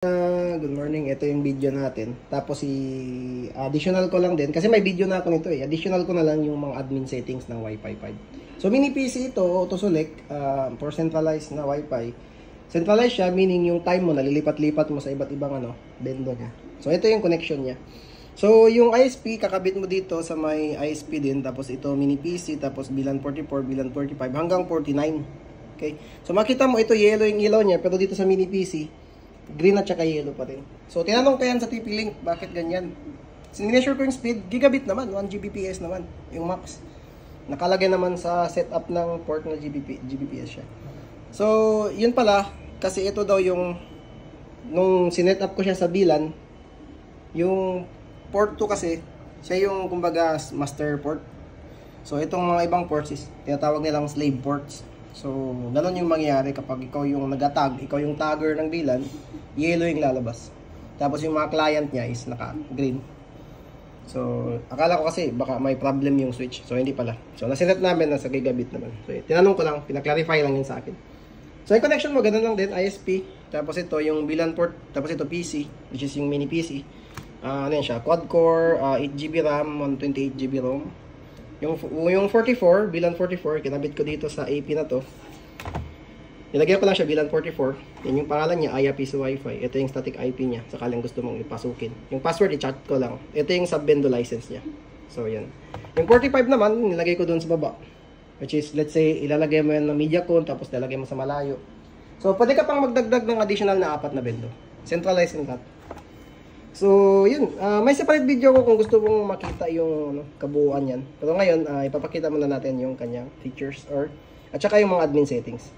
Good morning, ito yung video natin. Tapos additional ko lang din kasi may video na ako nito eh. Additional ko na lang yung mga admin settings ng Wi-Fi 5. So mini PC ito, auto select for centralized na Wi-Fi. Centralized siya meaning yung time mo nalilipat-lipat mo sa iba't ibang bendo niya. So ito yung connection niya. So yung ISP kakabit mo dito sa may ISP din, tapos ito mini PC, tapos bilan 44, bilan 45 hanggang 49. Okay? So makita mo ito yellow yung ilaw niya, pero dito sa mini PC green at saka yellow pa rin. So, tinanong ko yan sa TP-Link, bakit ganyan? Sinemeasure ko yung speed, gigabit naman, 1 Gbps naman, yung max. Nakalagay naman sa setup ng port na Gbps siya. So, yun pala, kasi ito daw yung, nung sinet up ko siya sa bilan, yung port 2 kasi, siya yung, kumbaga, master port. So, itong mga ibang ports is, tinatawag nilang slave ports. So, ganun yung mangyayari kapag ikaw yung nag-tag, ikaw yung tagger ng bilan, yellow yung lalabas. Tapos yung mga client niya is naka-green. So, akala ko kasi baka may problem yung switch. So, hindi pala. So, nasinet namin na sa gigabit naman. So, tinanong ko lang, pinaklarify lang yun sa akin. So, yung connection mo, ganun lang din, ISP. Tapos ito, yung bilan port. Tapos ito, PC, which is yung mini PC. Ano yan siya, quad-core, 8GB RAM, 128GB ROM. Yung 44, bilan 44, kinabit ko dito sa AP na to. Nilagay ko lang siya bilan 44. Yan yung pangalan niya, Aya Piso Wi-Fi. Ito yung static IP niya, sakaling gusto mong ipasukin. Yung password, i-chat ko lang. Ito yung sub-bendo license niya. So, yan. Yung 45 naman, nilagay ko doon sa baba. Which is, let's say, ilalagay mo yan ng MediaCon, tapos ilalagay mo sa malayo. So, pwede ka pang magdagdag ng additional na 4 na bendo. Centralized in that. So, yun. May separate video ko kung gusto mong makita yung kabuuan yan. Pero ngayon, ipapakita muna natin yung kanyang features at saka yung mga admin settings.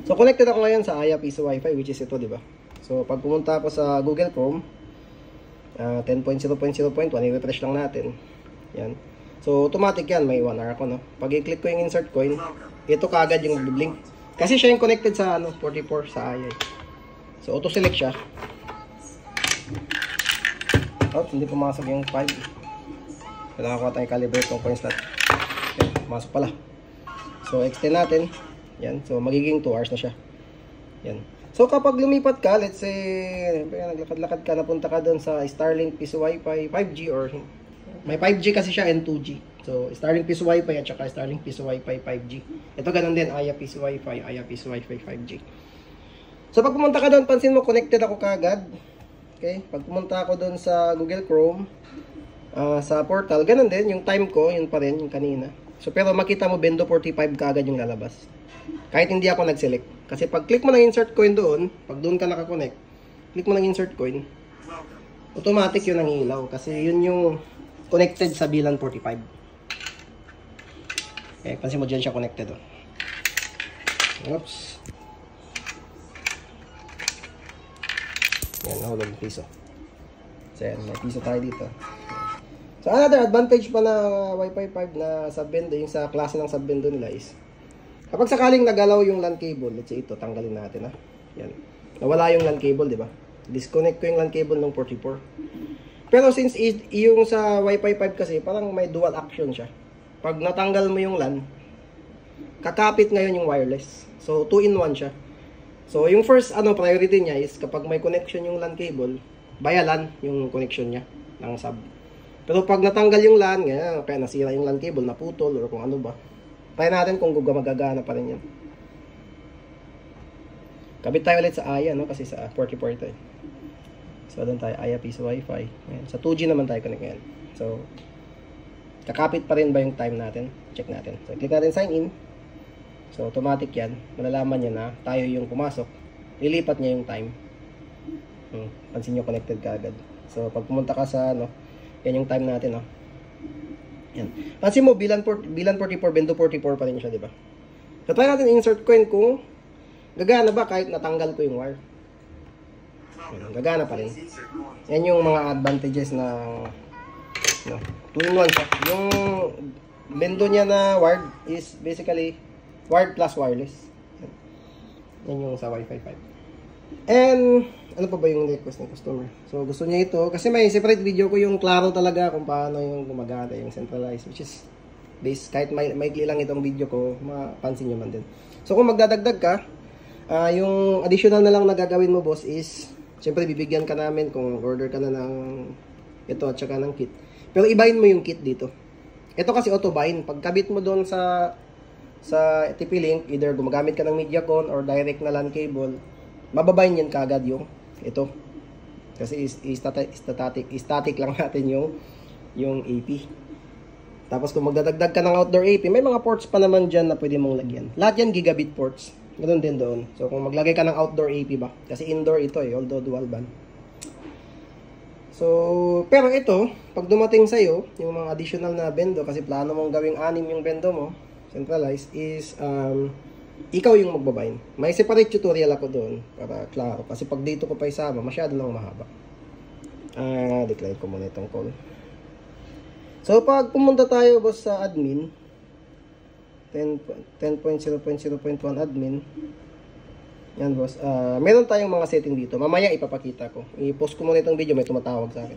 So, connected ako ngayon sa Aya Piso Wi-Fi, which is ito, di ba? So, pag pumunta ako sa Google Chrome, 10.0.0.1, i-refresh lang natin. Yan. So, automatic yan. May 1 hour ako, no? Pag i-click ko yung insert coin, ito kaagad yung blink. Kasi siya yung connected sa 44 sa Aya. So, auto-select siya. Oh, hindi pumasok yung 5. Kailangan ko tayong calibrate ng coin slot. Okay, pumasok pala. So, extend natin. Yan. So, magiging 2 hours na siya. Yan. So, kapag lumipat ka, let's say, naglakad-lakad ka, napunta ka doon sa Starlink Piso Wi-Fi 5G or may 5G kasi siya and 2G. So, Starlink Piso Wi-Fi at saka Starlink Piso Wi-Fi 5G. Ito ganun din, Aya Piso Wi-Fi, Aya Piso Wi-Fi 5G. So, pag pumunta ka doon, pansin mo, connected ako kaagad. Okay, pag pumunta ako doon sa Google Chrome, sa portal, ganun din, yung time ko, yun pa rin, yung kanina. So, pero makita mo, bendo 45 kaagad yung lalabas. Kahit hindi ako nag-select. Kasi pag click mo ng insert coin doon, pag doon ka nakakonect, click mo ng insert coin, automatic yun ang ilaw. Kasi yun yung connected sa bilan 45. Okay, pansin mo dyan siya connected. Oops. Yan, nahulog yung piso. So, yan, may piso tayo dito. So, another advantage pa na Wi-Fi 5 na sub-bendo, yung sa klase ng sub-bendo nila is, kapag sakaling nagalaw yung LAN cable, let's say ito, tanggalin natin ha. Yan. Nawala yung LAN cable, di ba? Disconnect ko yung LAN cable ng 44. Pero since yung sa Wi-Fi 5 kasi, parang may dual action siya. Pag natanggal mo yung LAN, kakapit ngayon yung wireless. So, 2-in-1 siya. So, yung first priority niya is kapag may connection yung LAN cable, via LAN yung connection niya ng sub. Pero pag natanggal yung LAN, kaya nasira yung LAN cable, naputol or kung ano ba, try natin kung magagana pa rin yan. Kabit tayo ulit sa Aya, no? Kasi sa 44 ito eh. So, doon tayo, Aya Piso Wi-Fi. Ayan. Sa 2G naman tayo connect ngayon. So, kakapit pa rin ba yung time natin? Check natin. So, click natin sign in. So, automatic yan. Malalaman niya na tayo yung pumasok. Lilipat niya yung time. Pansin nyo, connected ka agad. So, pag pumunta ka sa, yan yung time natin, Yan. Pansin mo, bilan 44, bendo 44 pa rin siya, di ba? So, try natin insert coin kung gagana ba kahit natanggal ko yung wire. Yan, gagana pa rin. Yan yung mga advantages na 2-in-1 siya. Yung bendo niya na wired is basically wired plus wireless. Yan yung sa Wi-Fi 5. And, ano pa ba yung request ng customer? So, gusto niya ito. Kasi may separate video ko yung klaro talaga kung paano yung gumagana, yung centralized. Which is, kahit maikli lang itong video ko, mapansin nyo man din. So, kung magdadagdag ka, Yung additional na lang na gagawin mo, boss, is syempre bibigyan ka namin kung order ka na ng ito at saka ng kit. Pero ibahin mo yung kit dito. Ito kasi auto-bind. Pagkabit mo doon sa TP-Link, either gumagamit ka ng Mediacon or direct na LAN cable, mababind yan kaagad yung ito. Kasi static lang natin yung AP. Tapos kung magdadagdag ka ng outdoor AP, may mga ports pa naman dyan na pwede mong lagyan. Lahat yan gigabit ports. Ganun din doon. So kung maglagay ka ng outdoor AP ba? Kasi indoor ito although dual band. So, pero ito, pag dumating sa'yo, yung mga additional na bendo, kasi plano mong gawing 6 yung bendo mo, centralized, is, ikaw yung magbabind. May separate tutorial ako doon, para klaro. Kasi pag dito ko pa isama, masyado nang mahaba. Decline ko muna itong call. So, pag pumunta tayo, boss, sa admin, 10.0.0.1 admin, yan, boss. Meron tayong mga setting dito. Mamaya ipapakita ko. I-post ko muna itong video, may tumatawag sa akin.